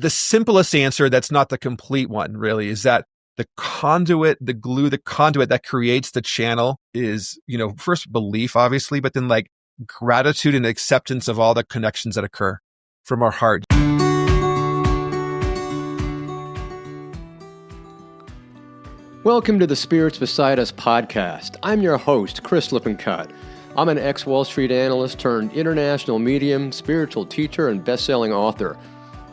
the simplest answer, that's not the complete one really, is that the conduit, the glue, the conduit that creates the channel is, first belief, obviously, but then like gratitude and acceptance of all the connections that occur from our heart. Welcome to the Spirits Beside Us podcast. I'm your host, Chris Lippincott. I'm an ex-Wall Street analyst turned international medium, spiritual teacher, and best-selling author.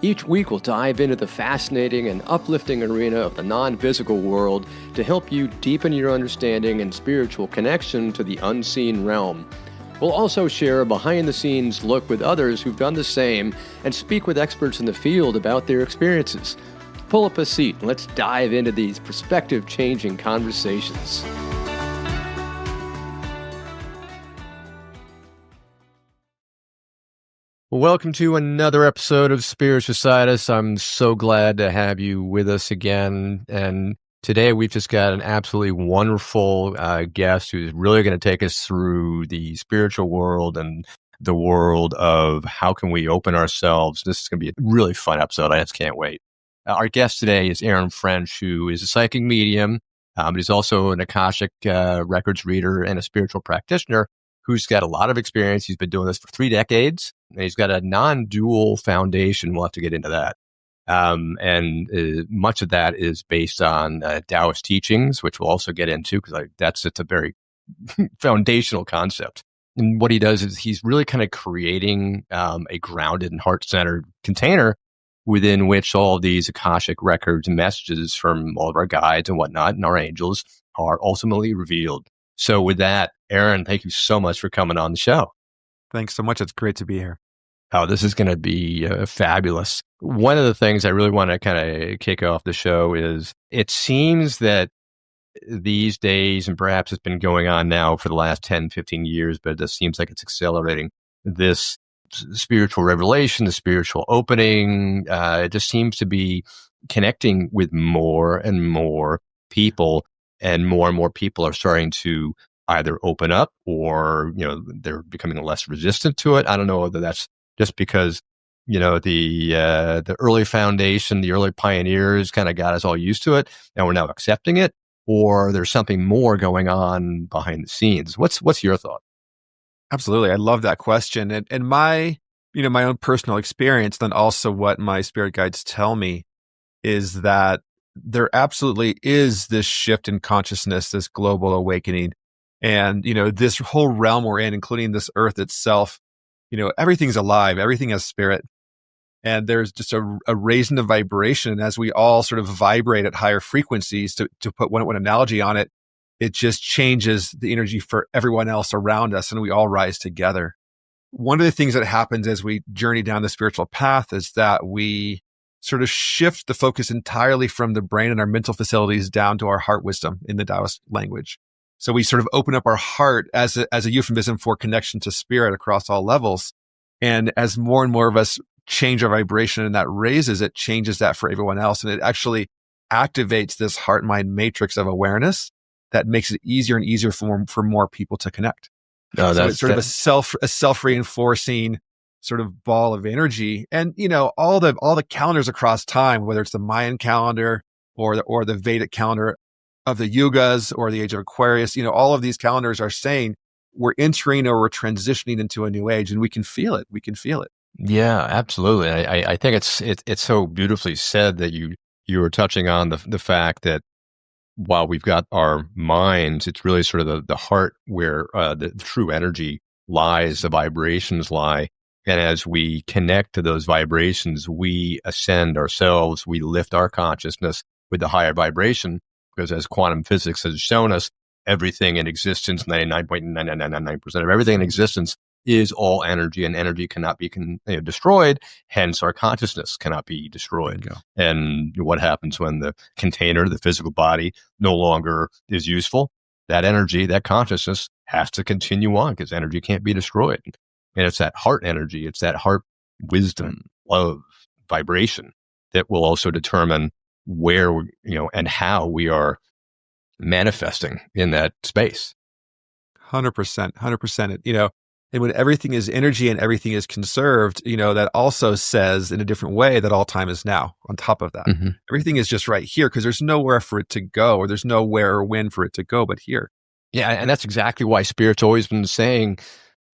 Each week we'll dive into the fascinating and uplifting arena of the non-physical world to help you deepen your understanding and spiritual connection to the unseen realm. We'll also share a behind-the-scenes look with others who've done the same and speak with experts in the field about their experiences. Pull up a seat and let's dive into these perspective-changing conversations. Welcome to another episode of Spirits Beside Us. I'm so glad to have you with us again. And today we've just got an absolutely wonderful guest who's really going to take us through the spiritual world and the world of how can we open ourselves. This is going to be a really fun episode. I just can't wait. Our guest today is Aaron French, who is a psychic medium, but he's also an Akashic records reader and a spiritual practitioner who's got a lot of experience. He's been doing this for 3 decades, and he's got a non-dual foundation. We'll have to get into that. Much of that is based on Taoist teachings, which we'll also get into because it's a very foundational concept. And what he does is he's really kind of creating a grounded and heart-centered container within which all of these Akashic records and messages from all of our guides and whatnot and our angels are ultimately revealed. So with that, Aaron, thank you so much for coming on the show. Thanks so much. It's great to be here. Oh, this is going to be fabulous. One of the things I really want to kind of kick off the show is it seems that these days, and perhaps it's been going on now for the last 10, 15 years, but it just seems like it's accelerating, this spiritual revelation, the spiritual opening, it just seems to be connecting with more and more people, and more people are starting to either open up or, they're becoming less resistant to it. I don't know whether that's just because, the early foundation, the early pioneers kind of got us all used to it and we're now accepting it, or there's something more going on behind the scenes. What's your thought? Absolutely. I love that question. And my own personal experience, then also what my spirit guides tell me, is that there absolutely is this shift in consciousness, this global awakening. And, this whole realm we're in, including this earth itself, everything's alive, everything has spirit. And there's just a raising of vibration. And as we all sort of vibrate at higher frequencies, to put one analogy on it, it just changes the energy for everyone else around us, and we all rise together. One of the things that happens as we journey down the spiritual path is that we sort of shift the focus entirely from the brain and our mental facilities down to our heart wisdom in the Taoist language. So we sort of open up our heart as a euphemism for connection to spirit across all levels. And as more and more of us change our vibration and that raises, it changes that for everyone else. And it actually activates this heart-mind matrix of awareness that makes it easier and easier for more people to connect. So it's sort of a self-reinforcing sort of ball of energy. And, all the calendars across time, whether it's the Mayan calendar or the Vedic calendar of the Yugas or the age of Aquarius, all of these calendars are saying we're entering or we're transitioning into a new age, and we can feel it. We can feel it. Yeah, absolutely. I think it's so beautifully said that you were touching on the fact that while we've got our minds, it's really sort of the heart where the true energy lies, the vibrations lie. And as we connect to those vibrations, we ascend ourselves, we lift our consciousness with the higher vibration, because as quantum physics has shown us, everything in existence, 99.9999% of everything in existence is all energy, and energy cannot be destroyed. Hence, our consciousness cannot be destroyed. And what happens when the container, the physical body, no longer is useful? That energy, that consciousness has to continue on because energy can't be destroyed. And it's that heart energy, it's that heart wisdom, love, vibration that will also determine where, and how we are manifesting in that space. 100%. And when everything is energy and everything is conserved, that also says in a different way that all time is now on top of that. Mm-hmm. Everything is just right here because there's nowhere for it to go, or there's nowhere or when for it to go but here. Yeah, and that's exactly why Spirit's always been saying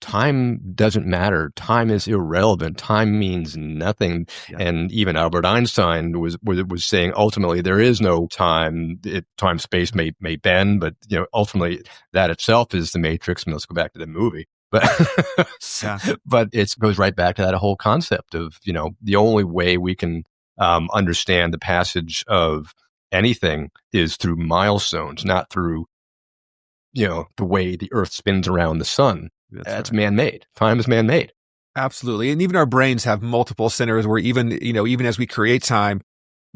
time doesn't matter. Time is irrelevant. Time means nothing. Yeah. And even Albert Einstein was saying ultimately there is no time. Time space may bend, but ultimately that itself is the matrix. And let's go back to the movie. But Yeah. but it goes right back to that whole concept of the only way we can understand the passage of anything is through milestones, not through the way the Earth spins around the sun. That's right. Man-made. Time is man-made. Absolutely. And even our brains have multiple centers where even as we create time,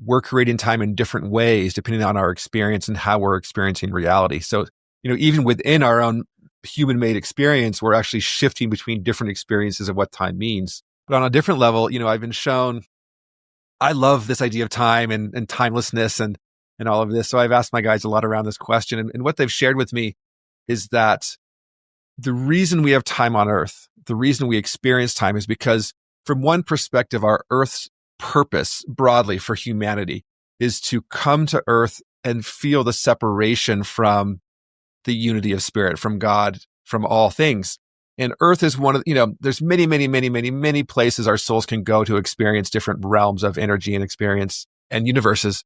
we're creating time in different ways depending on our experience and how we're experiencing reality. So, even within our own human-made experience, we're actually shifting between different experiences of what time means. But on a different level, I've been shown, I love this idea of time and timelessness and all of this. So I've asked my guys a lot around this question. And what they've shared with me is that the reason we have time on Earth, the reason we experience time is because from one perspective, our Earth's purpose broadly for humanity is to come to Earth and feel the separation from the unity of spirit, from God, from all things. And Earth is one of, there's many, many, many, many, many places our souls can go to experience different realms of energy and experience and universes.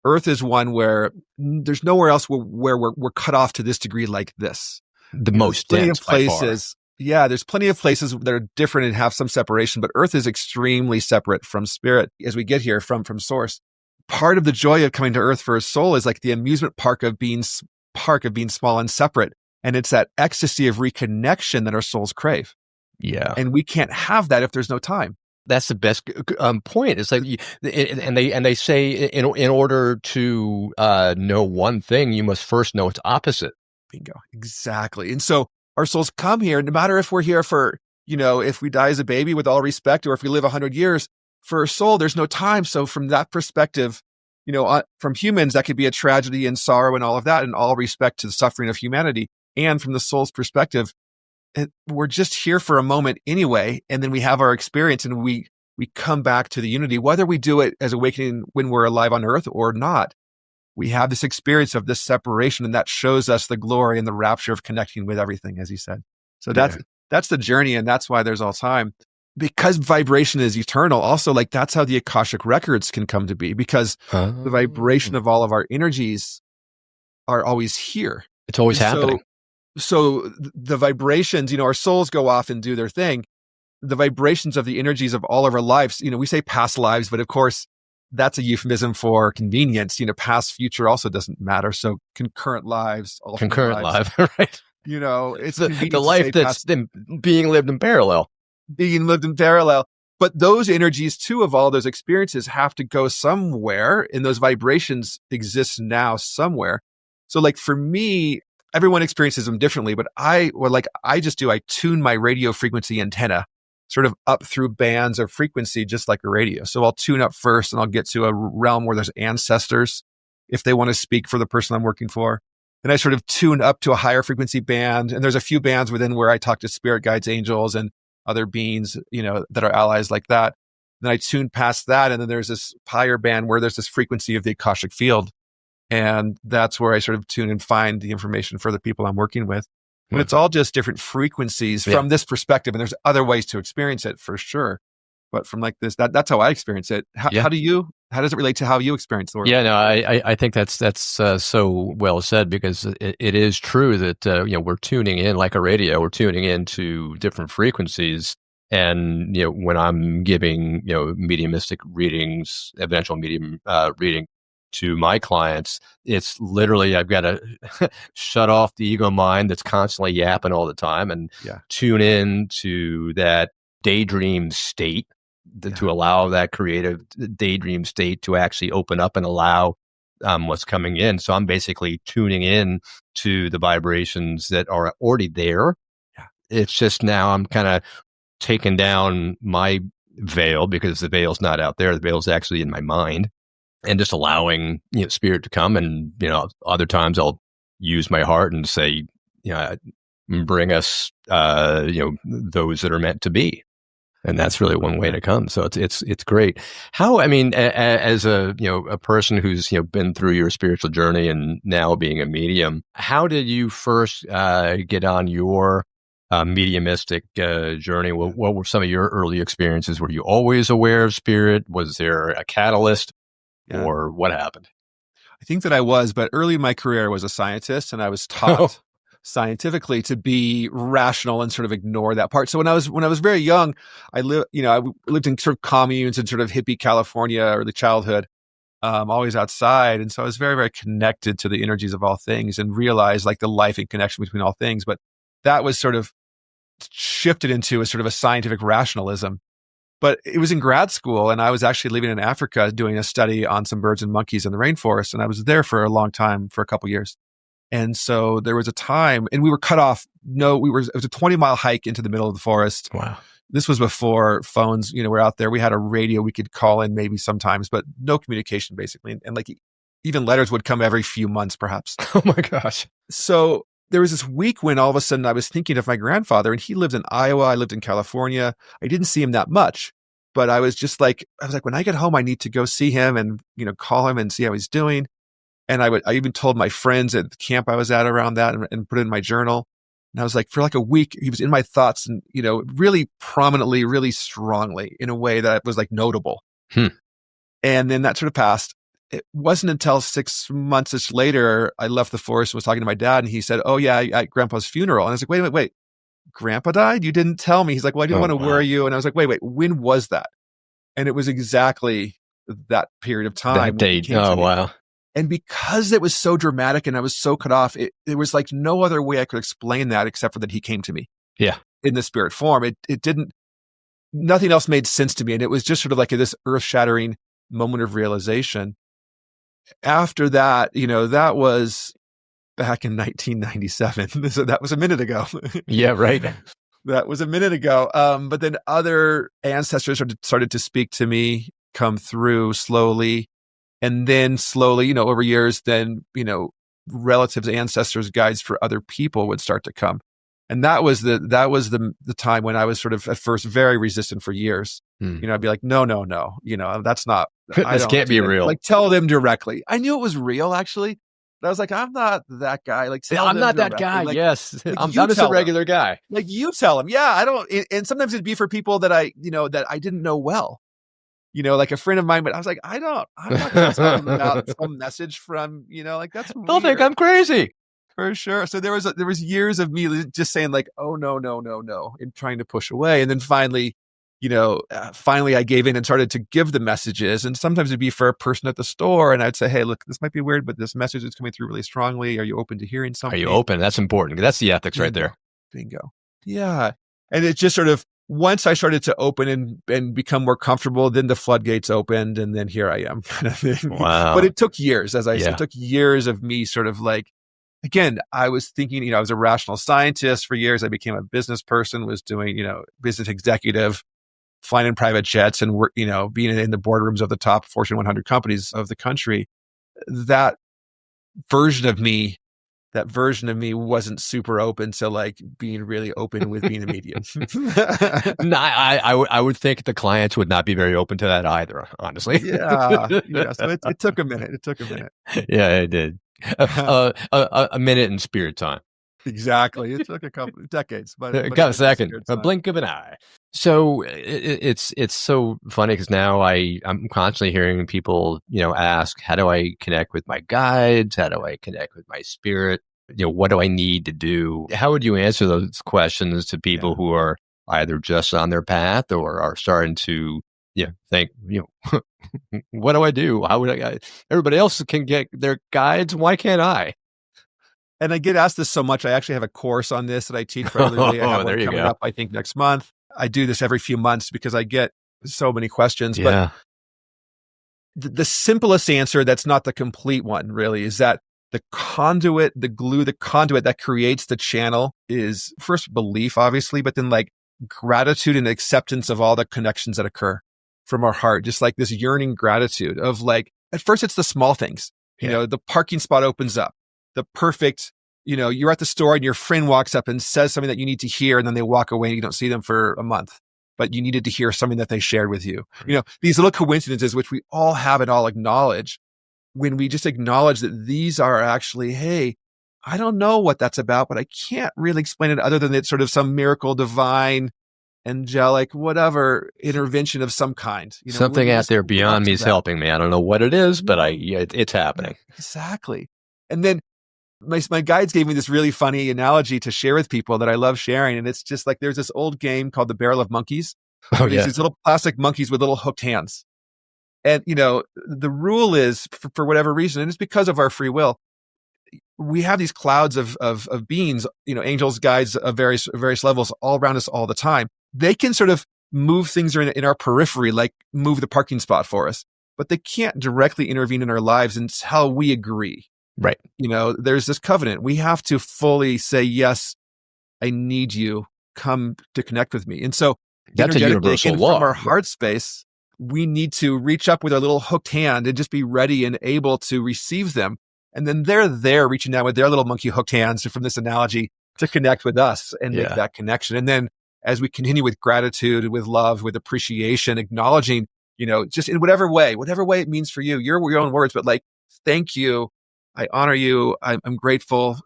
Earth is one where there's nowhere else where we're cut off to this degree like this. The most dense places. Yeah, there's plenty of places that are different and have some separation, but Earth is extremely separate from spirit as we get here from source. Part of the joy of coming to Earth for a soul is like the amusement park of being small and separate. And it's that ecstasy of reconnection that our souls crave. Yeah. And we can't have that if there's no time. That's the best point. It's like, and they say in order to know one thing, you must first know its opposite. Bingo. Exactly. And so our souls come here, no matter if we're here for, if we die as a baby, with all respect, or if we live 100 years, for a soul, there's no time. So from that perspective, from humans, that could be a tragedy and sorrow and all of that, and all respect to the suffering of humanity. And from the soul's perspective, we're just here for a moment anyway. And then we have our experience and we come back to the unity, whether we do it as awakening when we're alive on Earth or not. We have this experience of this separation, and that shows us the glory and the rapture of connecting with everything, as he said. So that's the journey, and that's why there's all time. Because vibration is eternal, also, like, that's how the Akashic records can come to be, because the vibration of all of our energies are always here. It's always happening. So the vibrations, our souls go off and do their thing. The vibrations of the energies of all of our lives, we say past lives, but of course, that's a euphemism for convenience. Past, future also doesn't matter. So concurrent lives. Concurrent life, right? It's the life that's being lived in parallel. Being lived in parallel. But those energies too, of all those experiences, have to go somewhere, and those vibrations exist now somewhere. So like for me, everyone experiences them differently, but I tune my radio frequency antenna sort of up through bands of frequency, just like a radio. So I'll tune up first and I'll get to a realm where there's ancestors, if they want to speak for the person I'm working for. Then I sort of tune up to a higher frequency band. And there's a few bands within where I talk to spirit guides, angels, and other beings, that are allies like that. Then I tune past that. And then there's this higher band where there's this frequency of the Akashic field. And that's where I sort of tune and find the information for the people I'm working with. And it's all just different frequencies from this perspective. And there's other ways to experience it for sure. But from like this, that's how I experience it. How does it relate to how you experience the world? Yeah, no, I think that's so well said, because it is true that, we're tuning in like a radio, we're tuning into different frequencies. And, when I'm giving, mediumistic readings, eventual medium reading to my clients, it's literally, I've got to shut off the ego mind that's constantly yapping all the time and tune in to that daydream state, to allow that creative daydream state to actually open up and allow what's coming in. So I'm basically tuning in to the vibrations that are already there. Yeah. It's just now I'm kind of taking down my veil, because the veil's not out there. The veil's actually in my mind. And just allowing, spirit to come. And, other times I'll use my heart and say, bring us, those that are meant to be. And that's really one way to come. So it's great. How, I mean, as a person who's, been through your spiritual journey and now being a medium, how did you first get on your mediumistic journey? What were some of your early experiences? Were you always aware of spirit? Was there a catalyst, or what happened? I think that I was, but early in my career I was a scientist, and I was taught scientifically to be rational and sort of ignore that part. So when I was very young, I lived in sort of communes in sort of hippie California, early childhood, always outside. And so I was very, very connected to the energies of all things and realized like the life and connection between all things. But that was sort of shifted into a sort of a scientific rationalism. But it was in grad school, and I was actually living in Africa doing a study on some birds and monkeys in the rainforest. And I was there for a long time, for a couple of years. And so there was a time, and we were cut off. It was a 20-mile hike into the middle of the forest. Wow. This was before phones, were out there. We had a radio we could call in maybe sometimes, but no communication basically. And like even letters would come every few months, perhaps. Oh my gosh. So there was this week when all of a sudden I was thinking of my grandfather, and he lived in Iowa. I lived in California. I didn't see him that much, but I was like, when I get home, I need to go see him and, call him and see how he's doing. And I even told my friends at the camp I was at around that and put it in my journal. And I was like, for like a week, he was in my thoughts and, really prominently, really strongly in a way that was like notable. And then that sort of passed. It wasn't until 6 months later, I left the forest and was talking to my dad, and he said, "Oh yeah, at Grandpa's funeral." And I was like, wait, Grandpa died? You didn't tell me. He's like, "Well, I didn't want to worry you." And I was like, wait, when was that? And it was exactly that period of time. That date. Oh, wow. And because it was so dramatic and I was so cut off, there was like no other way I could explain that except for that he came to me. Yeah. In the spirit form. Nothing else made sense to me. And it was just sort of like this earth-shattering moment of realization. After that, that was back in 1997. So that was a minute ago. Yeah, right. That was a minute ago. But then other ancestors started to speak to me, come through slowly. And then slowly, over years, then, relatives, ancestors, guides for other people would start to come. And that was the time when I was sort of at first very resistant for years. I'd be like, no, that's not, this can't be real. Like tell them directly. I knew it was real actually. But I was like, I'm not that guy. Like, I'm not that guy. Like, yes. I'm just a regular guy. Like you tell them. Yeah. I don't. And sometimes it'd be for people that I didn't know well. Like a friend of mine, but I was like, I'm not going to tell them about some message from, that's weird. They'll think I'm crazy. For sure. So there was years of me just saying like, oh, no, and trying to push away. And then finally I gave in and started to give the messages. And sometimes it'd be for a person at the store. And I'd say, hey, look, this might be weird, but this message is coming through really strongly. Are you open to hearing something? Are you open? That's important. That's the ethics right there. Bingo. Yeah. And it just sort of, once I started to open and become more comfortable, then the floodgates opened, and then here I am kind of thing. Wow. But it took years, as I said, it took years of me sort of like, again, I was thinking, I was a rational scientist for years. I became a business person, was doing, business executive, flying in private jets and being in the boardrooms of the top Fortune 100 companies of the country. That version of me wasn't super open to like being really open with being a medium. No, I would think the clients would not be very open to that either, honestly. Yeah. So it took a minute. Yeah, it did. A minute in spirit time. Exactly. It took a couple of decades, but got a second, a blink of an eye. So it's so funny because now I'm constantly hearing people, ask, how do I connect with my guides? How do I connect with my spirit? What do I need to do? How would you answer those questions to people who are either just on their path or are starting to, think, what do I do? How would everybody else can get their guides? Why can't I? And I get asked this so much. I actually have a course on this that I teach regularly. I have one coming up, I think, next month. I do this every few months because I get so many questions. Yeah. But the simplest answer, that's not the complete one, really, is that the conduit, the glue, the conduit that creates the channel is first belief, obviously, but then like gratitude and acceptance of all the connections that occur from our heart. Just like this yearning gratitude of like, at first it's the small things. The parking spot opens up. The perfect you're at the store and your friend walks up and says something that you need to hear, and then they walk away and you don't see them for a month, but you needed to hear something that they shared with you. These little coincidences, which we all have and all acknowledge, when we just acknowledge that these are actually, hey, I don't know what that's about, but I can't really explain it other than it's sort of some miracle, divine, angelic, whatever intervention of some kind. Something out there beyond me is helping me. I don't know what it is, but it's happening. Exactly. And then my guides gave me this really funny analogy to share with people that I love sharing. And it's just like, there's this old game called the Barrel of Monkeys. Oh, yeah. These little plastic monkeys with little hooked hands. And, the rule is for whatever reason, and it's because of our free will, we have these clouds of beings, angels, guides of various levels all around us all the time. They can sort of move things in our periphery, like move the parking spot for us, but they can't directly intervene in our lives until we agree. Right. There's this covenant. We have to fully say, yes, I need you. Come to connect with me. And so that's a universal law. From our heart space, we need to reach up with our little hooked hand and just be ready and able to receive them. And then they're there reaching down with their little monkey hooked hands from this analogy to connect with us and make that connection. And then as we continue with gratitude, with love, with appreciation, acknowledging, just in whatever way it means for you, your own words, but like, thank you. I honor you. I'm grateful,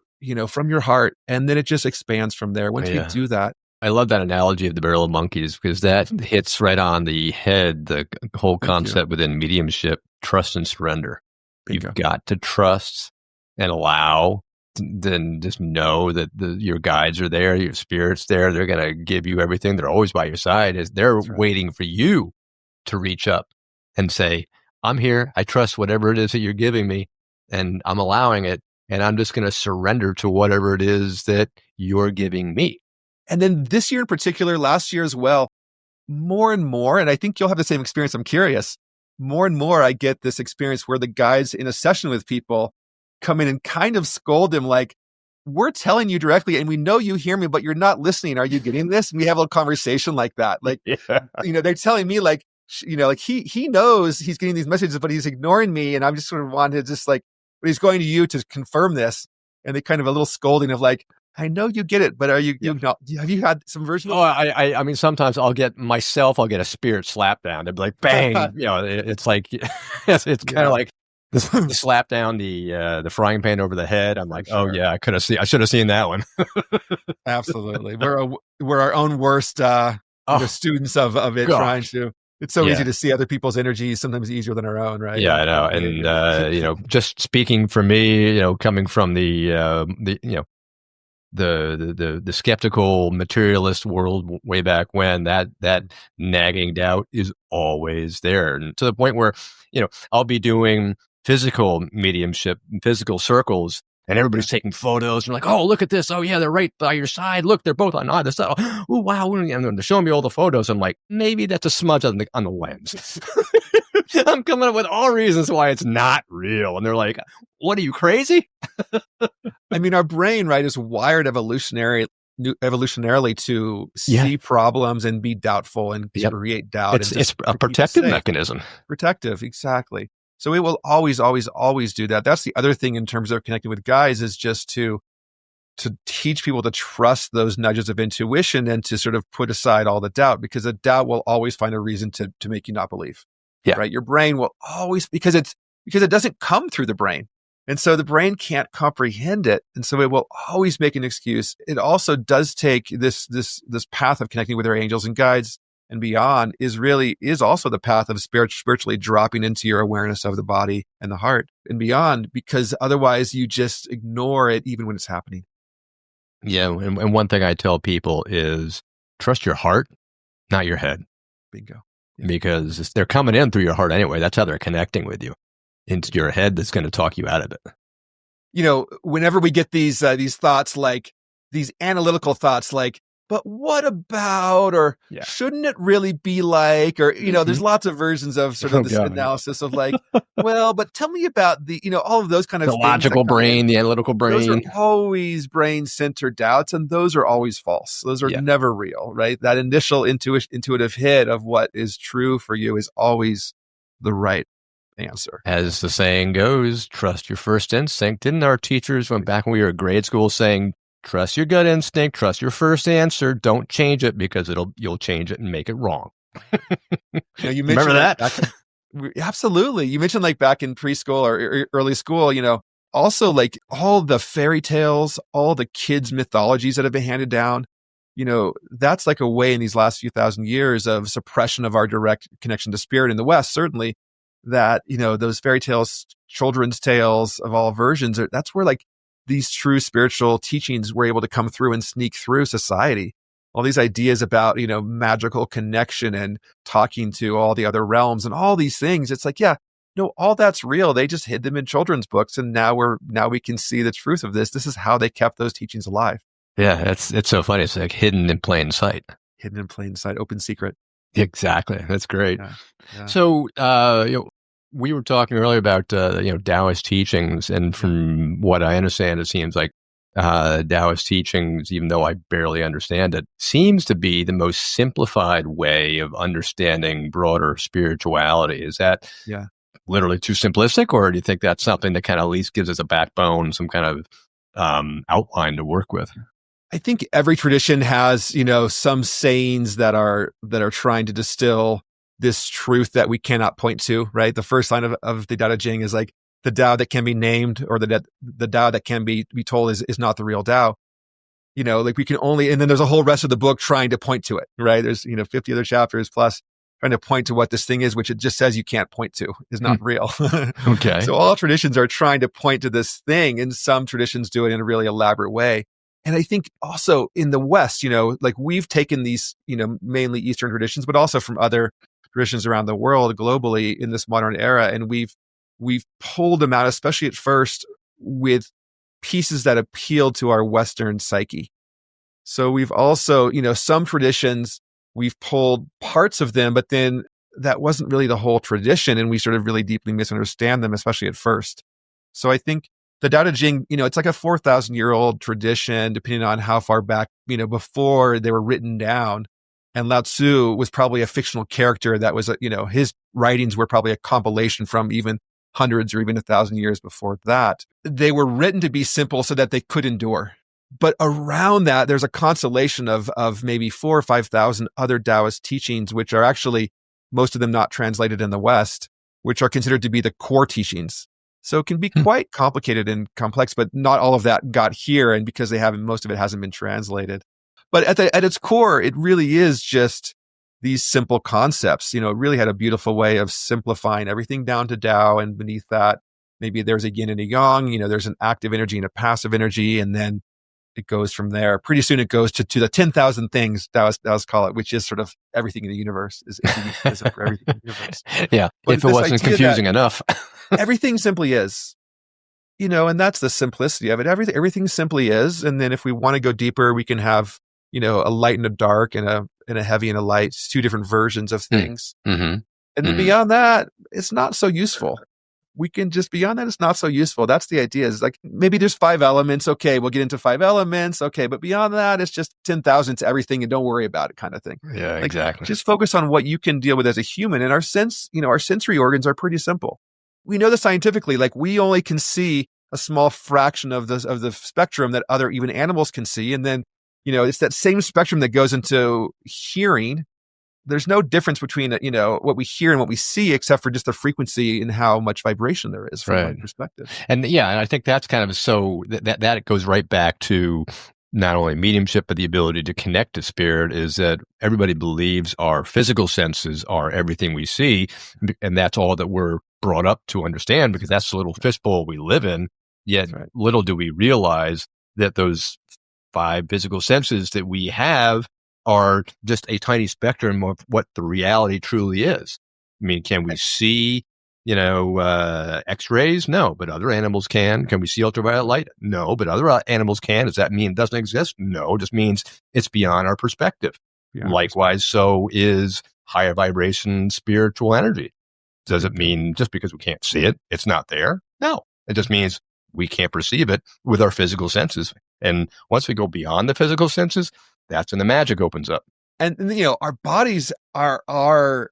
from your heart. And then it just expands from there. Once we do that. I love that analogy of the barrel of monkeys because that hits right on the head, the whole concept within mediumship, trust and surrender. You've got to trust and allow, then just know that your guides are there, your spirit's there. They're going to give you everything. They're always by your side. They're waiting for you to reach up and say, I'm here. I trust whatever it is that you're giving me, and I'm allowing it. And I'm just going to surrender to whatever it is that you're giving me. And then this year in particular, last year as well, more and more, and I think you'll have the same experience, I'm curious, more and more I get this experience where the guides in a session with people come in and kind of scold them like, we're telling you directly and we know you hear me, but you're not listening. Are you getting this? And we have a conversation like that. Like, they're telling me like, like he knows he's getting these messages, but he's ignoring me. And I'm just sort of wanting to just like, but he's going to you to confirm this. And they kind of a little scolding of like, I know you get it, but are you, have you had some version of it? I mean, sometimes I'll get a spirit slap down. They'd be like, bang, it's like, it's kind of like the slap down the frying pan over the head. I'm like, oh yeah, I should have seen that one. Absolutely. We're our own worst, students of it. Gosh. Trying to, it's so easy to see other people's energies, sometimes easier than our own, right? Yeah, I know. And, just speaking for me, coming from the skeptical materialist world way back when, that nagging doubt is always there. And to the point where, I'll be doing physical mediumship, physical circles, and everybody's taking photos and like, oh, look at this. Oh yeah, they're right by your side. Look, they're both on either side. Oh, wow. And they're showing me all the photos. I'm like, maybe that's a smudge on the lens. I'm coming up with all reasons why it's not real. And they're like, what, are you crazy? I mean, our brain, right, is wired evolutionarily to see problems and be doubtful and create doubt. It's a protective mechanism. Protective, exactly. So it will always, always, always do that. That's the other thing in terms of connecting with guides, is just to teach people to trust those nudges of intuition and to sort of put aside all the doubt, because a doubt will always find a reason to make you not believe. Yeah. Right. Your brain will always, because it doesn't come through the brain. And so the brain can't comprehend it. And so it will always make an excuse. It also does take this path of connecting with our angels and guides and beyond is also the path of spiritually dropping into your awareness of the body and the heart and beyond, because otherwise you just ignore it even when it's happening. Yeah. And one thing I tell people is trust your heart, not your head. Bingo. Because they're coming in through your heart anyway. That's how they're connecting with you. Into your head that's going to talk you out of it. Whenever we get these thoughts, like these analytical thoughts, like, but what about, or shouldn't it really be like, or, there's lots of versions of sort of this analysis of like, well, but tell me about the, all of those kind of the logical brain, the analytical brain. Those are always brain-centered doubts, and those are always false. Those are never real, right? That initial intuitive hit of what is true for you is always the right answer. As the saying goes, trust your first instinct. Didn't our teachers, back when we were in grade school, saying, trust your gut instinct, trust your first answer, don't change it because you'll change it and make it wrong. You Remember mentioned that? Absolutely. You mentioned like back in preschool or early school, also like all the fairy tales, all the kids' mythologies that have been handed down, that's like a way in these last few thousand years of suppression of our direct connection to spirit in the West, certainly, that, those fairy tales, children's tales of all versions, that's where like these true spiritual teachings were able to come through and sneak through society. All these ideas about, magical connection and talking to all the other realms and all these things. It's like, yeah, no, all that's real. They just hid them in children's books. And now we can see the truth of this. This is how they kept those teachings alive. Yeah, it's so funny. It's like hidden in plain sight. Hidden in plain sight, open secret. Exactly. That's great. Yeah. So, we were talking earlier about, Taoist teachings. And from what I understand, it seems like Taoist teachings, even though I barely understand it, seems to be the most simplified way of understanding broader spirituality. Is that literally too simplistic, or do you think that's something that kind of at least gives us a backbone, some kind of outline to work with? I think every tradition has, some sayings that are trying to distill this truth that we cannot point to, right? The first line of the Tao Te Ching is like, the Tao that can be named, or the Tao that can be told is not the real Tao. Like we can only, and then there's a whole rest of the book trying to point to it, right? There's, 50 other chapters plus trying to point to what this thing is, which it just says you can't point to, is not real. Okay. So all traditions are trying to point to this thing, and some traditions do it in a really elaborate way. And I think also in the West, like we've taken these, mainly Eastern traditions, but also from other traditions around the world globally in this modern era. And we've pulled them out, especially at first, with pieces that appeal to our Western psyche. So we've also, some traditions, we've pulled parts of them, but then that wasn't really the whole tradition. And we sort of really deeply misunderstand them, especially at first. So I think the Tao Te Ching, it's like a 4,000-year-old tradition, depending on how far back, before they were written down. And Lao Tzu was probably a fictional character that was, his writings were probably a compilation from even hundreds or even 1,000 years before that. They were written to be simple so that they could endure. But around that, there's a constellation of maybe 4,000 or 5,000 other Taoist teachings, which are actually, most of them not translated in the West, which are considered to be the core teachings. So it can be quite complicated and complex, but not all of that got here. And because most of it hasn't been translated. But at its core, it really is just these simple concepts. It really had a beautiful way of simplifying everything down to Tao, and beneath that, maybe there's a yin and a yang. There's an active energy and a passive energy, and then it goes from there. Pretty soon, it goes to the 10,000 things Taoists call it, which is sort of everything in the universe is for everything in the universe. Yeah, but if it wasn't confusing enough, everything simply is. And that's the simplicity of it. Everything simply is, and then if we want to go deeper, we can have a light and a dark, and a heavy and a light. It's two different versions of things. Mm-hmm. And then beyond that, it's not so useful. We can just, beyond that, it's not so useful. That's the idea. Is like, maybe there's 5 elements. Okay, we'll get into 5 elements. Okay, but beyond that, it's just 10,000 to everything, and don't worry about it, kind of thing. Yeah, like, exactly. Just focus on what you can deal with as a human. And our sensory organs are pretty simple. We know this scientifically. Like, we only can see a small fraction of the spectrum that other even animals can see, and then it's that same spectrum that goes into hearing. There's no difference between, what we hear and what we see, except for just the frequency and how much vibration there is from my perspective. And I think that's kind of so that it goes right back to not only mediumship, but the ability to connect to spirit, is that everybody believes our physical senses are everything we see. And that's all that we're brought up to understand, because that's the little fishbowl we live in. Yet little do we realize that those 5 physical senses that we have are just a tiny spectrum of what the reality truly is. I mean, can we see, X-rays? No, but other animals can. Can we see ultraviolet light? No, but other animals can. Does that mean it doesn't exist? No, it just means it's beyond our perspective. Likewise, so is higher vibration spiritual energy. Does it mean just because we can't see it, it's not there? No, it just means we can't perceive it with our physical senses. And once we go beyond the physical senses, that's when the magic opens up. And our bodies are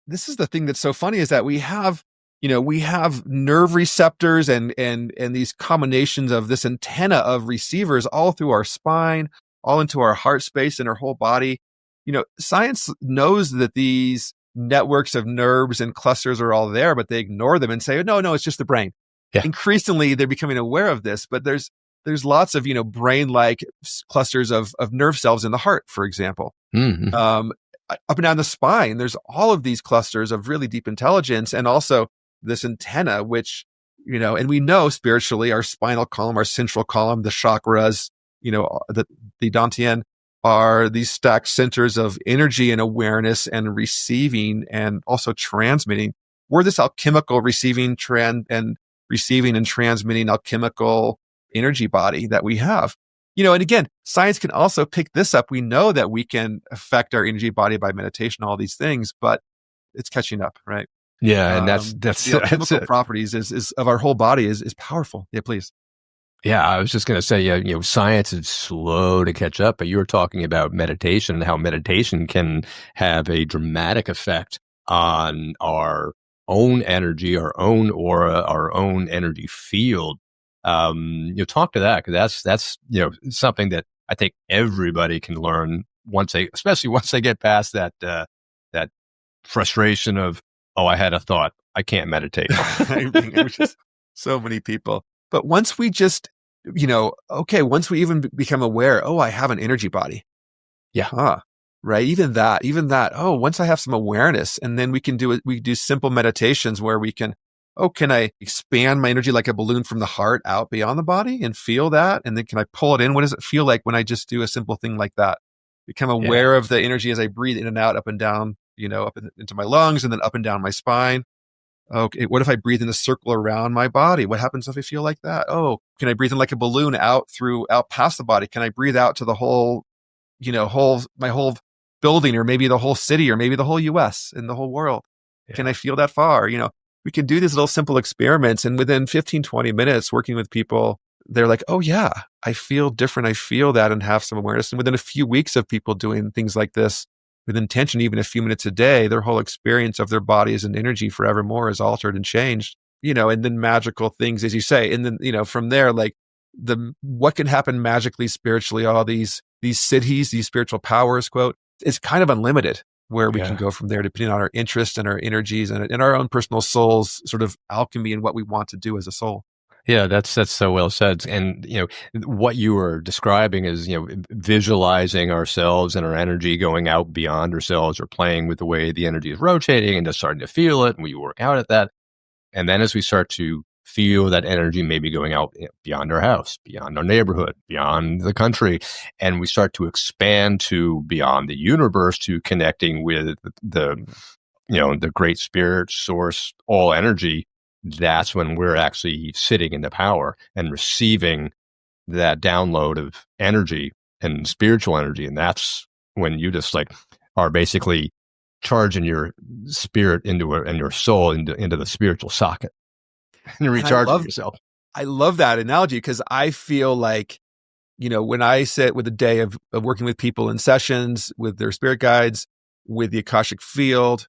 this is the thing that's so funny, is that we have, we have nerve receptors and these combinations of this antenna of receivers all through our spine, all into our heart space and our whole body. Science knows that these networks of nerves and clusters are all there, but they ignore them and say, no, it's just the brain. Yeah. Increasingly, they're becoming aware of this, but there's lots of, brain-like clusters of nerve cells in the heart, for example. Mm-hmm. Up and down the spine, there's all of these clusters of really deep intelligence, and also this antenna, which, and we know spiritually, our spinal column, our central column, the chakras, the dantian, are these stacked centers of energy and awareness and receiving and also transmitting. We're this alchemical receiving and transmitting alchemical energy body that we have. And again, science can also pick this up. We know that we can affect our energy body by meditation, all these things, but it's catching up, right? Yeah, and that's the chemical properties is of our whole body is powerful. Yeah, please. Yeah, I was just going to say, science is slow to catch up, but you were talking about meditation and how meditation can have a dramatic effect on our own energy, our own aura, our own energy field. Talk to that, because that's something that I think everybody can learn especially once they get past that frustration of, oh, I had a thought, I can't meditate. I mean, it was just so many people. But once we just, once we even become aware, oh, I have an energy body. Yeah. Right. Even that. Oh, once I have some awareness, and then we do simple meditations where we can, can I expand my energy like a balloon from the heart out beyond the body and feel that? And then can I pull it in? What does it feel like when I just do a simple thing like that? Become aware of the energy as I breathe in and out, up and down, into my lungs and then up and down my spine. Okay, what if I breathe in a circle around my body? What happens if I feel like that? Oh, can I breathe in like a balloon out past the body? Can I breathe out to the whole, my whole building, or maybe the whole city, or maybe the whole US and the whole world? Yeah. Can I feel that far? We can do these little simple experiments, and within 15, 20 minutes working with people, they're like, oh yeah, I feel different. I feel that, and have some awareness. And within a few weeks of people doing things like this with intention, even a few minutes a day, their whole experience of their bodies and energy forevermore is altered and changed, and then magical things, as you say. And then, from there, like what can happen magically, spiritually, all these cities, these spiritual powers, quote, it's kind of unlimited where we can go from there, depending on our interests and our energies and our own personal soul's sort of alchemy and what we want to do as a soul. Yeah, that's so well said. And, what you were describing is, visualizing ourselves and our energy going out beyond ourselves, or playing with the way the energy is rotating and just starting to feel it. And we work out at that. And then as we start to feel that energy maybe going out beyond our house, beyond our neighborhood, beyond the country, and we start to expand to beyond the universe, to connecting with the great spirit source, all energy, that's when we're actually sitting in the power and receiving that download of energy and spiritual energy. And that's when you just are basically charging your spirit and your soul into the spiritual socket and recharging yourself. I love that analogy, because I feel like, when I sit with a day of working with people in sessions with their spirit guides, with the Akashic field,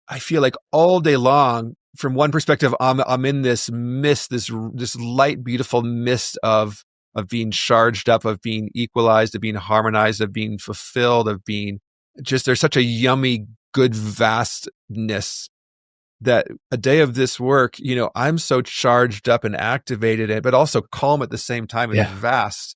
I feel like all day long, from one perspective, I'm in this mist, this light, beautiful mist of being charged up, of being equalized, of being harmonized, of being fulfilled, of being just, there's such a yummy, good vastness that a day of this work, I'm so charged up and activated, but also calm at the same time, and vast,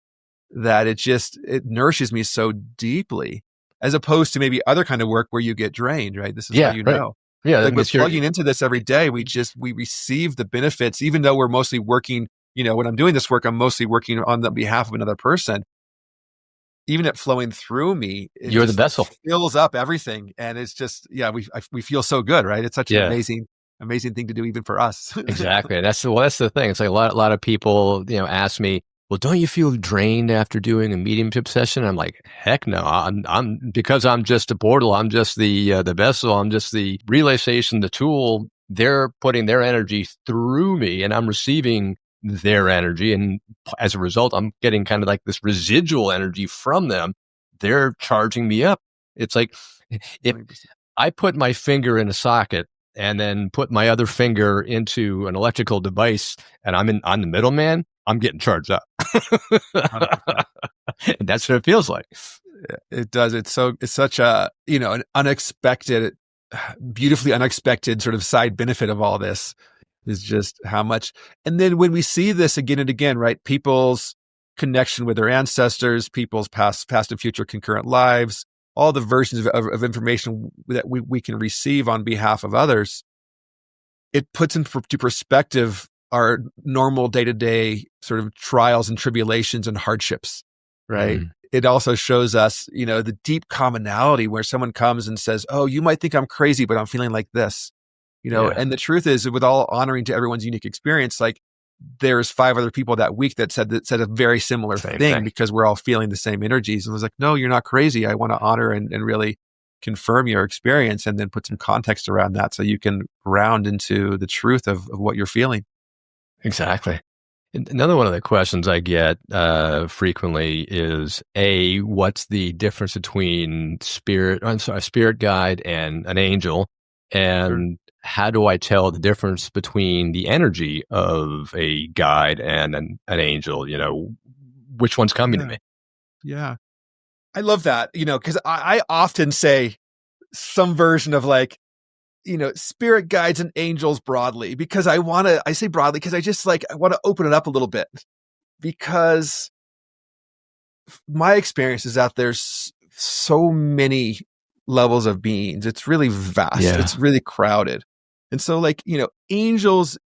that it nourishes me so deeply, as opposed to maybe other kind of work where you get drained, right? This is how you know. Yeah, like we're plugging into this every day. We receive the benefits, even though we're mostly working, when I'm doing this work, I'm mostly working on the behalf of another person. Even it flowing through me, you're the vessel, fills up everything. And it's just, we feel so good, right? It's such an amazing thing to do, even for us. Exactly. That's the thing. It's like a lot of people, ask me, well, don't you feel drained after doing a mediumship session? I'm like, heck no. I'm because I'm just a portal. I'm just the vessel. I'm just the relay station, the tool. They're putting their energy through me, and I'm receiving their energy. And as a result, I'm getting kind of like this residual energy from them. They're charging me up. It's like, if 100%. I put my finger in a socket and then put my other finger into an electrical device, and I'm the middleman, I'm getting charged up. 100%. And that's what it feels like. It does. It's such a, an unexpected, beautifully unexpected sort of side benefit of all this is just how much. And then when we see this again and again, right? People's connection with their ancestors, people's past and future concurrent lives, all the versions of information that we can receive on behalf of others, it puts into perspective our normal day-to-day sort of trials and tribulations and hardships, right? Mm. It also shows us, the deep commonality where someone comes and says, oh, you might think I'm crazy, but I'm feeling like this, and the truth is, with all honoring to everyone's unique experience, like there's 5 other people that week that said a very similar thing because we're all feeling the same energies. And I was like, no, you're not crazy. I want to honor and really confirm your experience and then put some context around that so you can round into the truth of what you're feeling. Exactly. Another one of the questions I get frequently is, what's the difference between a spirit guide and an angel? And how do I tell the difference between the energy of a guide and an angel? Which one's coming to me? Yeah. I love that, because I often say some version of like, spirit guides and angels broadly, because I say broadly because I just I want to open it up a little bit, because my experience is that there's so many levels of beings. It's really vast. Yeah. It's really crowded. And so angels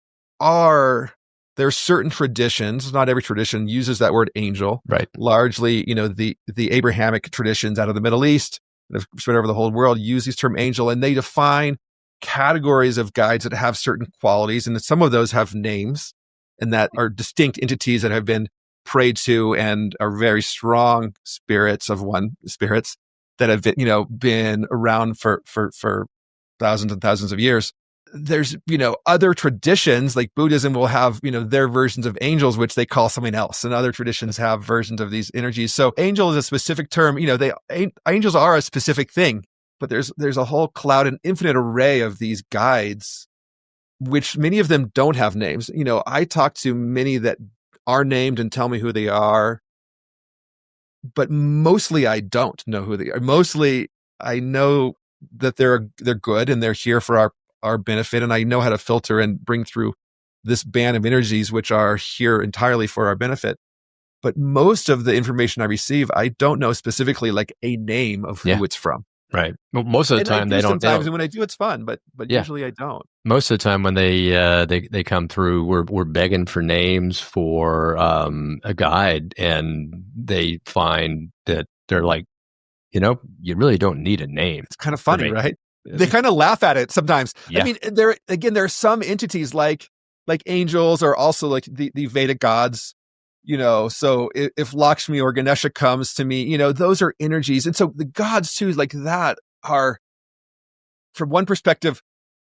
there are certain traditions. Not every tradition uses that word angel. Right. Largely, the Abrahamic traditions out of the Middle East that have spread over the whole world use this term angel, and they define categories of guides that have certain qualities, and some of those have names and that are distinct entities that have been prayed to and are very strong spirits that have been around for thousands and thousands of years. There's other traditions like Buddhism will have their versions of angels, which they call something else, and other traditions have versions of these energies. So angel is a specific term. Angels are a specific thing. But there's a whole cloud and infinite array of these guides, which many of them don't have names. I talk to many that are named and tell me who they are, but mostly I don't know who they are. Mostly I know that they're good and they're here for our benefit, and I know how to filter and bring through this band of energies which are here entirely for our benefit. But most of the information I receive, I don't know specifically like a name of who it's from. Right. Well, most of the time they don't. Sometimes, and when I do, it's fun, but usually I don't. Most of the time when they come through, we're begging for names for a guide, and they find that they're like, you really don't need a name. It's kind of funny, right? They kind of laugh at it sometimes. Yeah. I mean, there are some entities like angels, or also like the Vedic gods. So if Lakshmi or Ganesha comes to me, those are energies. And so the gods too, like that, are, from one perspective,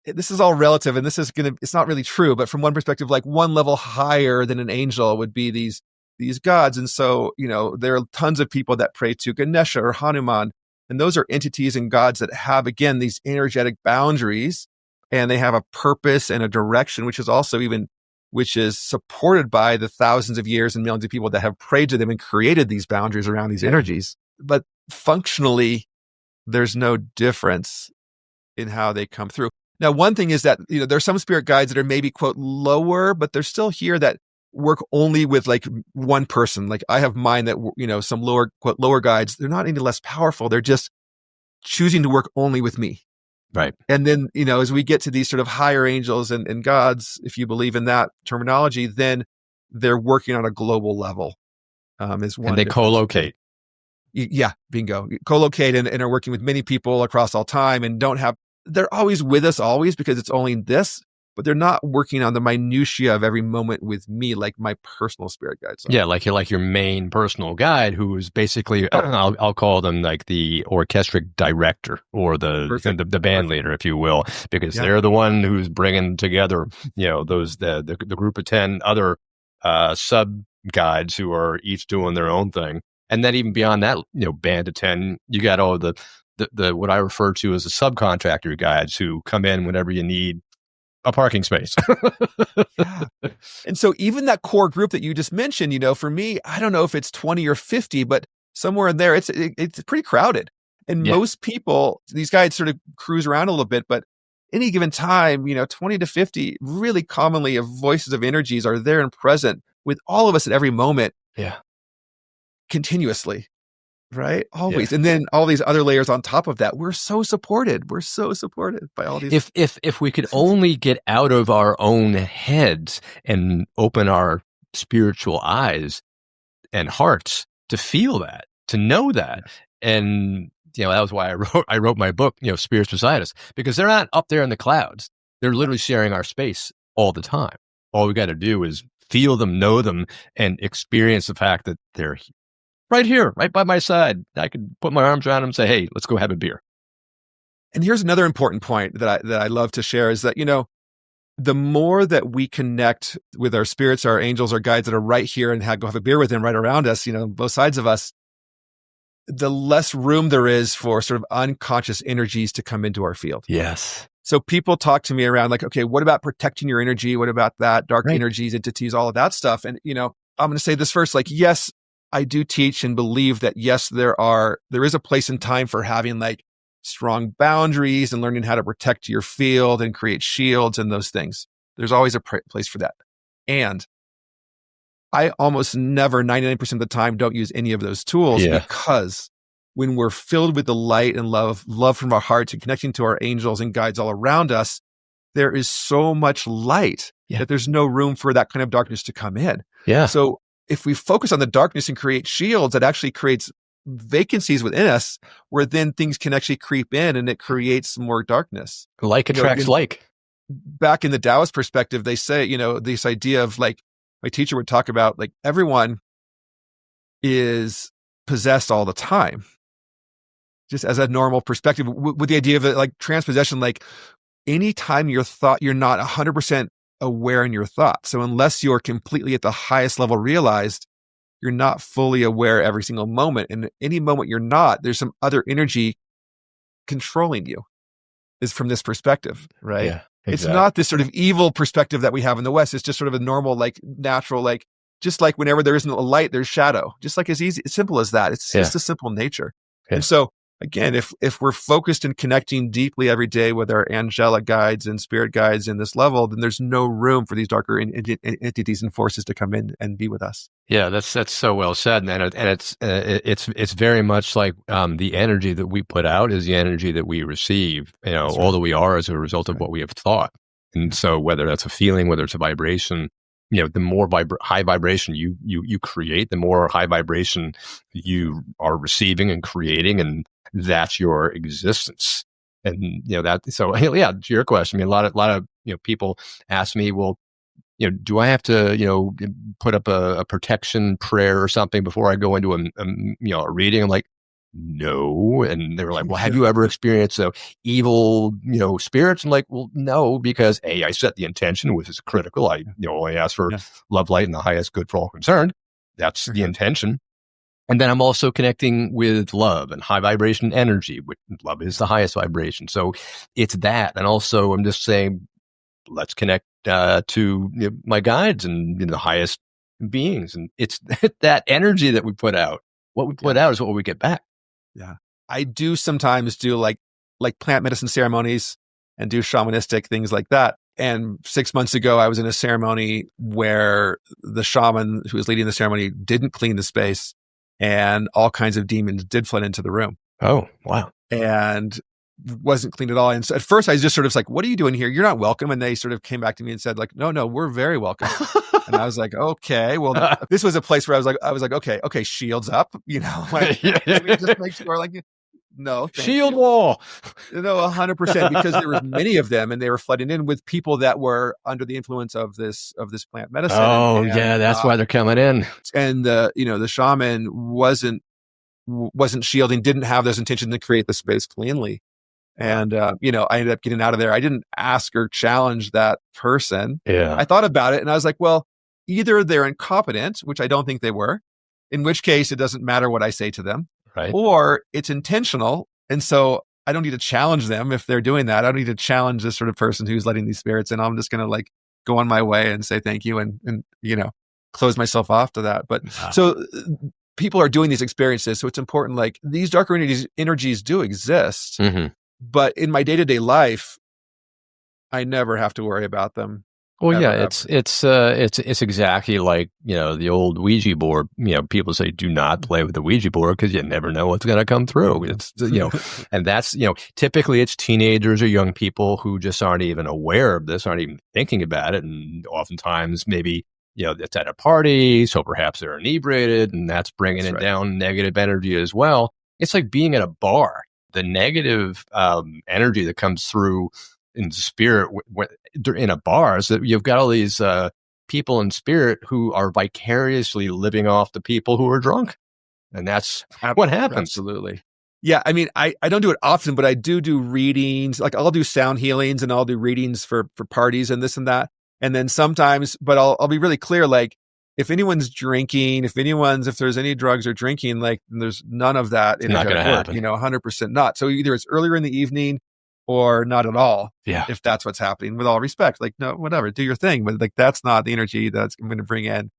this is all relative, and it's not really true, but from one perspective, like one level higher than an angel would be these gods. And so, there are tons of people that pray to Ganesha or Hanuman, and those are entities and gods that have, again, these energetic boundaries, and they have a purpose and a direction, which is supported by the thousands of years and millions of people that have prayed to them and created these boundaries around these energies. But functionally, there's no difference in how they come through. Now, one thing is that, there's some spirit guides that are maybe, quote, lower, but they're still here that work only with like one person. Like I have mine that, some lower, quote, lower guides, they're not any less powerful. They're just choosing to work only with me. Right. And then, as we get to these sort of higher angels and gods, if you believe in that terminology, then they're working on a global level. Is one. And they co-locate. Yeah, bingo. Co-locate and are working with many people across all time, and they're always with us always, because it's only this, but they're not working on the minutiae of every moment with me, like my personal spirit guides. Yeah, like your main personal guide, who is basically, I'll call them like the orchestric director, or the band leader, if you will, because they're the one who's bringing together, those the group of 10 other sub guides who are each doing their own thing. And then even beyond that, band of 10, you got all the the what I refer to as the subcontractor guides who come in whenever you need a parking space. Yeah. And so even that core group that you just mentioned, for me, I don't know if it's 20 or 50, but somewhere in there, it's pretty crowded. And Yeah. most people, these guys sort of cruise around a little bit, but any given time, 20 to 50 really commonly of voices of energies are there and present with all of us at every moment Yeah. continuously. Right? Always. Yeah. And then all these other layers on top of that. We're so supported. We're so supported by all these. If we could only get out of our own heads and open our spiritual eyes and hearts to feel that, to know that. And, that was why I wrote my book, Spirits Beside Us, because they're not up there in the clouds. They're literally sharing our space all the time. All we got to do is feel them, know them, and experience the fact that they're right here, right by my side. I could put my arms around them and say, hey, let's go have a beer. And here's another important point that I love to share is that, the more that we connect with our spirits, our angels, our guides that are right here and go have a beer with them right around us, both sides of us, the less room there is for sort of unconscious energies to come into our field. Yes. So people talk to me around like, okay, what about protecting your energy? What about that? Dark Right. energies, entities, all of that stuff. And, I'm going to say this first, like, yes, I do teach and believe that, yes, there is a place and time for having like strong boundaries and learning how to protect your field and create shields and those things. There's always a place for that. And I almost never, 99% of the time, don't use any of those tools because when we're filled with the light and love from our hearts and connecting to our angels and guides all around us, there is so much light that there's no room for that kind of darkness to come in. Yeah. So if we focus on the darkness and create shields, it actually creates vacancies within us where then things can actually creep in and it creates more darkness. Like attracts like. Back in the Taoist perspective, they say, this idea of like, my teacher would talk about like everyone is possessed all the time, just as a normal perspective with the idea of it, like transpossession, like anytime you're not 100% aware in your thought. So unless you're completely at the highest level realized, you're not fully aware every single moment. And any moment you're not, there's some other energy controlling you is from this perspective, right? Yeah, exactly. It's not this sort of evil perspective that we have in the West. It's just sort of a normal, like natural, like just like whenever there isn't a light, there's shadow. Just like as simple as that. It's just a simple nature. Yeah. And so again, if we're focused and connecting deeply every day with our angelic guides and spirit guides in this level, then there's no room for these darker entities and forces to come in and be with us. Yeah, that's so well said, and it's very much like the energy that we put out is the energy that we receive. All that we are as a result of what we have thought. And so whether that's a feeling, whether it's a vibration, the more high vibration you create, the more high vibration you are receiving and creating, and that's your existence. And that. So yeah, to your question, a lot of people ask me, well, do I have to put up a protection prayer or something before I go into a reading? I'm like, no. And they were like, well, have you ever experienced evil spirits? I'm like, well, no, because I set the intention, which is critical. I ask for love, light, and the highest good for all concerned. That's the intention. And then I'm also connecting with love and high vibration energy, which love is the highest vibration. So it's that. And also I'm just saying, let's connect to my guides and the highest beings. And it's that energy that we put out. What we put out is what we get back. Yeah. I do sometimes do like plant medicine ceremonies and do shamanistic things like that. And 6 months ago, I was in a ceremony where the shaman who was leading the ceremony didn't clean the space and all kinds of demons did flood into the room. Oh, wow. And wasn't clean at all. And so at first I was just sort of like, what are you doing here? You're not welcome. And they sort of came back to me and said like, no, we're very welcome. And I was like, okay, well, this was a place where I was like, okay, shields up, like, let me just make sure like, no, shield wall. No, 100%, because there was many of them and they were flooding in with people that were under the influence of this plant medicine. Oh, yeah. That's why they're coming in. And the shaman wasn't shielding, didn't have those intentions to create the space cleanly. And, I ended up getting out of there. I didn't ask or challenge that person. Yeah. I thought about it and I was like, well, either they're incompetent, which I don't think they were, in which case it doesn't matter what I say to them, right? Or it's intentional And so I don't need to challenge them if they're doing that. I don't need to challenge this sort of person who's letting these spirits in. I'm just going to like go on my way and say thank you and close myself off to that. But Wow. so people are doing these experiences. So it's important, like these darker energies do exist, but in my day-to-day life, I never have to worry about them. Well, ever, yeah, ever. it's exactly like, the old Ouija board. People say do not play with the Ouija board because you never know what's going to come through. It's and that's typically it's teenagers or young people who just aren't even aware of this, aren't even thinking about it, and oftentimes maybe it's at a party, so perhaps they're inebriated, and that's bringing That's it right. down negative energy as well. It's like being at a bar. The negative energy that comes through in spirit in a bar, so you've got all these people in spirit who are vicariously living off the people who are drunk, and that's what happens. Absolutely. Yeah, I mean, I don't do it often, but I do readings. Like I'll do sound healings and I'll do readings for parties and this and that. And then sometimes, but I'll be really clear, like if anyone's drinking, if there's any drugs or drinking, like there's none of that It's not going to happen. 100% not. So either it's earlier in the evening or not at all. Yeah. If that's what's happening, with all respect, like, no, whatever, do your thing. But like, that's not the energy that's I'm going to bring in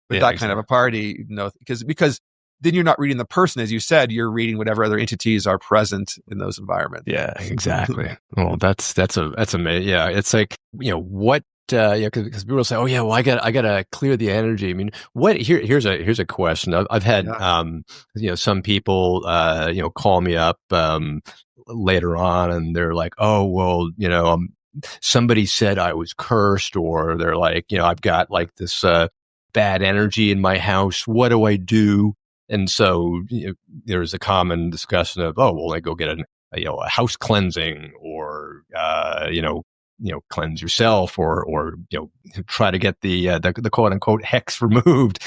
with that kind of a party, because then you're not reading the person, as you said, you're reading whatever other entities are present in those environments. Yeah, exactly. Well, that's amazing. Yeah, it's like what. Because people say, "Oh yeah, well I gotta clear the energy." I mean, here's a question. I've had some people call me up later on, and they're like, "Oh well, somebody said I was cursed," or they're like, "I've got like this bad energy in my house. What do I do?" And so there's a common discussion of, "Oh well, I go get a house cleansing, or cleanse yourself, or try to get the quote unquote hex removed."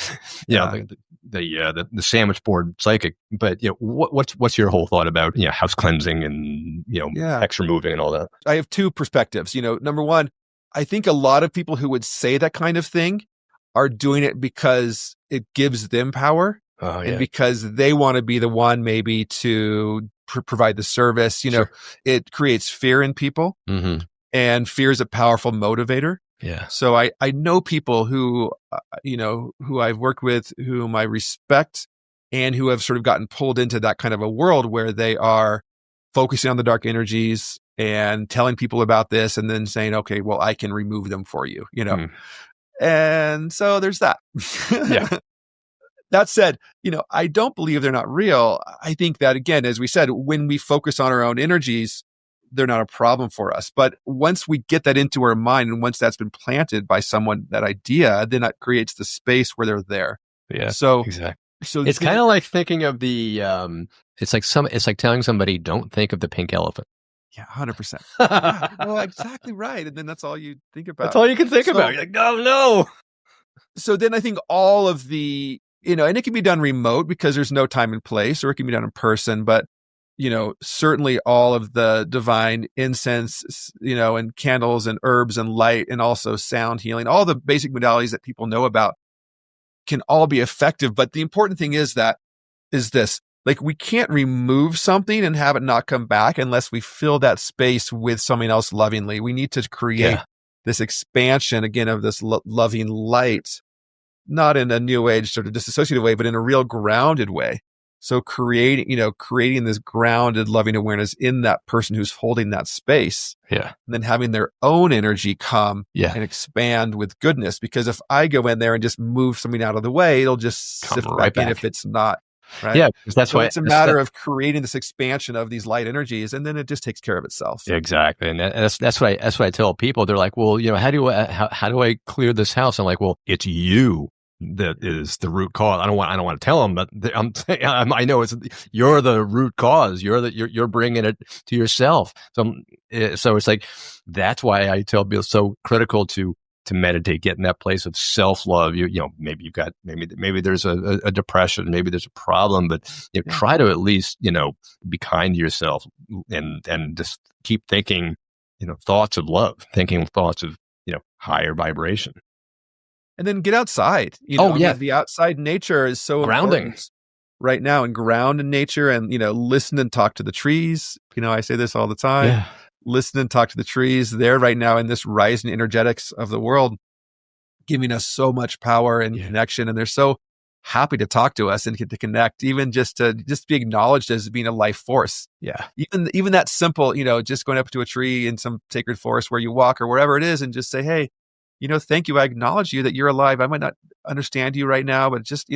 The sandwich board psychic. But what's your whole thought about house cleansing and hex removing and all that? I have two perspectives. Number one, I think a lot of people who would say that kind of thing are doing it because it gives them power. And because they want to be the one maybe to provide the service. Sure. It creates fear in people. And fear is a powerful motivator. Yeah. So I know people who, who I've worked with, whom I respect, and who have sort of gotten pulled into that kind of a world where they are focusing on the dark energies and telling people about this and then saying, okay, well, I can remove them for you, And so there's that. Yeah. That said, I don't believe they're not real. I think that, again, as we said, when we focus on our own energies, they're not a problem for us. But once we get that into our mind, and once that's been planted by someone, that idea, then that creates the space where they're there. Yeah. So exactly. So it's kind of like thinking of the. It's like telling somebody, don't think of the pink elephant. Yeah, 100%. Yeah, well, exactly right. And then that's all you think about. That's all you can think about. You're like, no. So then I think all of the, and it can be done remote because there's no time and place, or it can be done in person, but certainly all of the divine incense, and candles and herbs and light, and also sound healing, all the basic modalities that people know about can all be effective. But the important thing is this, like, we can't remove something and have it not come back unless we fill that space with something else lovingly. We need to create this expansion again of this loving light, not in a new age sort of disassociated way, but in a real grounded way. So creating this grounded, loving awareness in that person who's holding that space. Yeah. And then having their own energy come and expand with goodness. Because if I go in there and just move something out of the way, it'll just sift right back in if it's not. Right. Yeah. Because that's why it's a matter of creating this expansion of these light energies, and then it just takes care of itself. Exactly. And that's what I tell people. They're like, well, how do I clear this house? I'm like, well, it's you that is the root cause. I don't want to tell them, but I know you're the root cause. You're bringing it to yourself. So it's like, that's why I tell people it's so critical to meditate, get in that place of self-love. Maybe maybe there's a depression, maybe there's a problem, but try to at least, be kind to yourself and just keep thinking, thoughts of love, thinking thoughts of, higher vibration. And then get outside. The outside nature is so grounding. important. right now and ground in nature and, listen and talk to the trees. I say this all the time. Yeah. Listen and talk to the trees. They're right now in this rising energetics of the world, giving us so much power and connection. And they're so happy to talk to us and get to connect, even just to be acknowledged as being a life force. Yeah. Even that simple, just going up to a tree in some sacred forest where you walk or wherever it is and just say, hey, thank you. I acknowledge you that you're alive. I might not understand you right now, but just,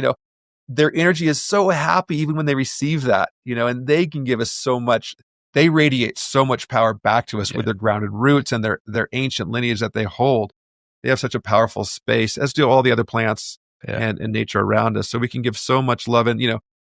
their energy is so happy even when they receive that, and they can give us so much. They radiate so much power back to us with their grounded roots and their ancient lineage that they hold. They have such a powerful space, as do all the other plants and nature around us. So we can give so much love. And,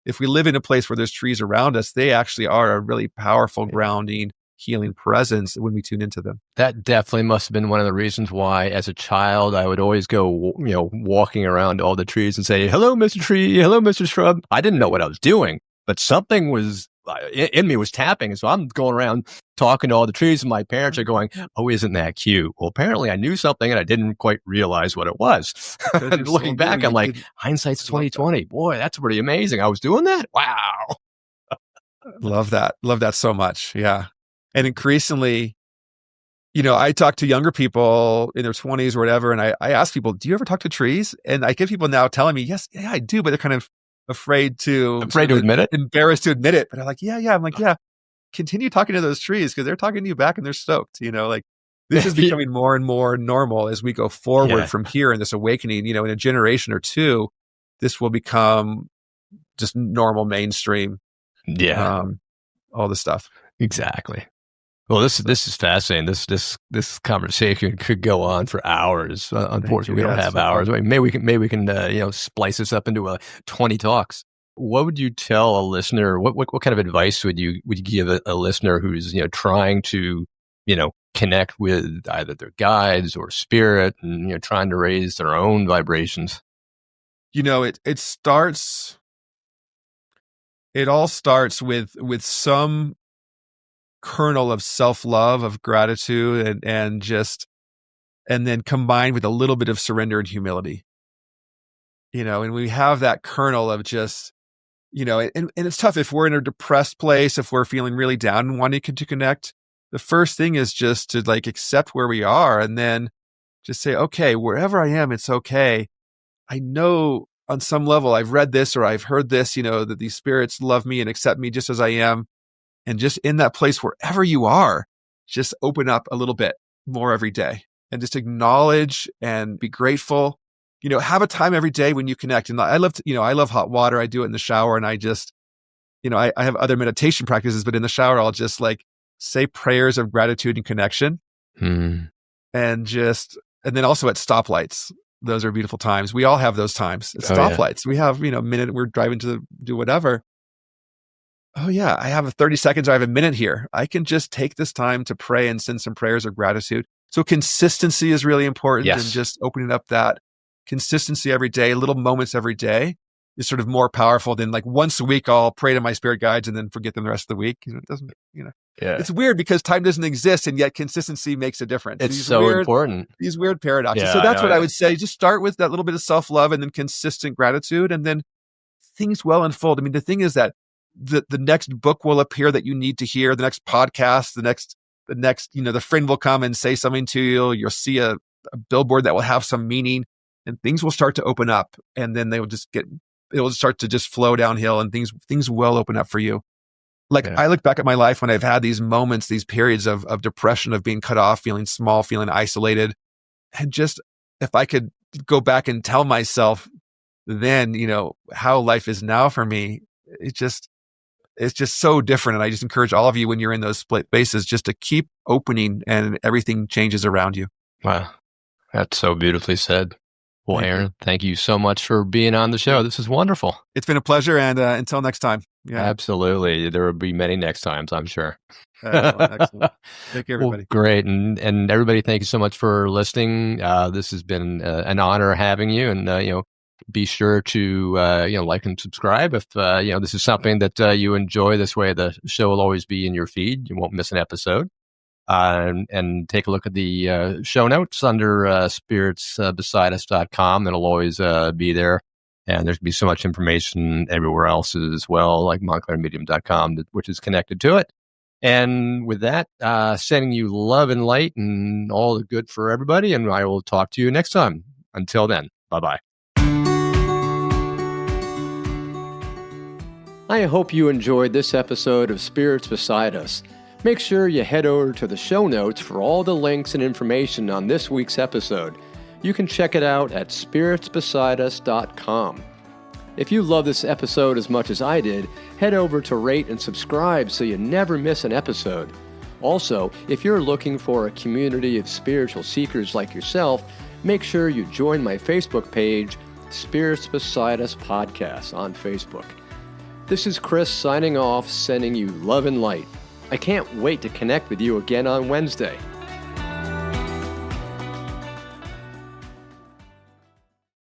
if we live in a place where there's trees around us, they actually are a really powerful grounding, healing presence when we tune into them. That definitely must have been one of the reasons why, as a child, I would always go, walking around all the trees and say, hello, Mr. Tree, hello, Mr. Shrub. I didn't know what I was doing, but something was in me was tapping. So I'm going around talking to all the trees, and my parents are going, oh, isn't that cute? Well, apparently I knew something and I didn't quite realize what it was. And looking back, I'm like, hindsight's 2020. Boy, that's pretty amazing. I was doing that. Wow. Love that. Love that so much. Yeah. And increasingly, I talk to younger people in their 20s or whatever, and I ask people, do you ever talk to trees? And I get people now telling me, yes, yeah, I do, but they're kind of afraid to admit it, embarrassed to admit it. But I'm like, yeah. I'm like, yeah, continue talking to those trees because they're talking to you back and they're stoked. Like this is becoming more and more normal as we go forward from here in this awakening. In a generation or two, this will become just normal mainstream. Yeah, all the stuff. Exactly. Well, this is fascinating. This conversation could go on for hours. Unfortunately, we don't have hours. Maybe we can splice this up into 20 talks. What would you tell a listener? What kind of advice would you give a listener who's trying to connect with either their guides or spirit and trying to raise their own vibrations? It all starts with some kernel of self-love, of gratitude, and then combined with a little bit of surrender and humility. And we have that kernel of just, and it's tough if we're in a depressed place, if we're feeling really down and wanting to connect. The first thing is just to accept where we are and then just say, okay, wherever I am, it's okay. I know on some level I've read this or I've heard this, that these spirits love me and accept me just as I am. And just in that place, wherever you are, just open up a little bit more every day and just acknowledge and be grateful. Have a time every day when you connect. And I love hot water. I do it in the shower, and I just, I have other meditation practices, but in the shower, I'll just say prayers of gratitude and connection. And then also at stoplights. Those are beautiful times. We all have those times at stoplights. We have, a minute we're driving to do whatever. Oh yeah, I have 30 seconds. I have a minute here. I can just take this time to pray and send some prayers of gratitude. So consistency is really important. Yes. And just opening up that consistency every day, little moments every day is sort of more powerful than once a week, I'll pray to my spirit guides and then forget them the rest of the week. It doesn't, It's weird because time doesn't exist and yet consistency makes a difference. It's important. These weird paradoxes. So that's what I would say. Just start with that little bit of self-love and then consistent gratitude, and then things will unfold. I mean, the thing is that the next book will appear that you need to hear, the next podcast, the next, the friend will come and say something to you. You'll see a billboard that will have some meaning, and things will start to open up, and then it will start to just flow downhill, and things will open up for you. I look back at my life when I've had these moments, these periods of depression, of being cut off, feeling small, feeling isolated. And just, if I could go back and tell myself then, how life is now for me, it's just so different. And I just encourage all of you, when you're in those split spaces, just to keep opening and everything changes around you. Wow. That's so beautifully said. Well, Aaron, thank you so much for being on the show. This is wonderful. It's been a pleasure. And until next time. Yeah. Absolutely. There will be many next times, I'm sure. Excellent. Take care, everybody. Well, great. And everybody, thank you so much for listening. This has been an honor having you. And, be sure to, like and subscribe if, this is something that you enjoy. This way, the show will always be in your feed. You won't miss an episode. And take a look at the show notes under spiritsbesideus.com. It'll always be there. And there's going to be so much information everywhere else as well, like montclairmedium.com, which is connected to it. And with that, sending you love and light and all the good for everybody. And I will talk to you next time. Until then, bye-bye. I hope you enjoyed this episode of Spirits Beside Us. Make sure you head over to the show notes for all the links and information on this week's episode. You can check it out at spiritsbesideus.com. If you love this episode as much as I did, head over to rate and subscribe so you never miss an episode. Also, if you're looking for a community of spiritual seekers like yourself, make sure you join my Facebook page, Spirits Beside Us Podcast on Facebook. This is Chris signing off, sending you love and light. I can't wait to connect with you again on Wednesday.